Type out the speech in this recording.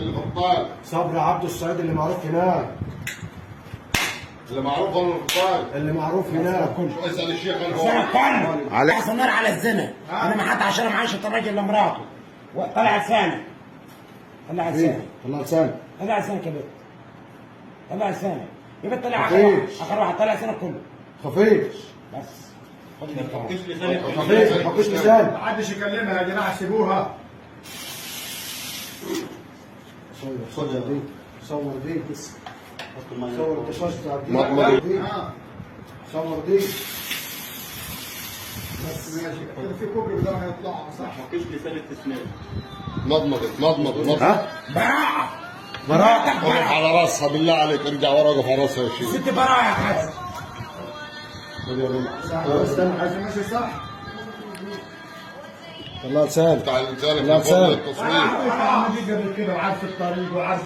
القبطان. صبري عبد السعيد اللي معروف هناك. اللي معروف هو القبطان. اللي معروف هناك. اسال الشيخ السنة كله على نار على الزنا. انا ما حتى عشان معاش الراجل لمراته. طلع لسانك. طلع لسانك. طلع لسانك. طلع لسانك يا بنت. طلع لسانك. يا بنت طلع خفيف. اخر واحد طلع لسانك كله. خفيف. بس. خفيف ما تحطش لسان. ما حدش يكلمها يا جماعه سيبوها. صور دي. صور دي بس. صور التشاش بتاع دي. مضمض. صور دي. بس ماشي كده في كوبري وده هيطلع صح. مفيش لسان استثناء. مضمض. براءة. براءة. وقف على راسها بالله عليك، ارجع ورا وقف على راسها يا شيخ. ست براءة يا حسن. استنى عايز ماشي صح. طلع لسانك. بتاع الانسان لا، في فضل سهل. التصوير. انا عارف قبل كده وعارف الطريق وعارف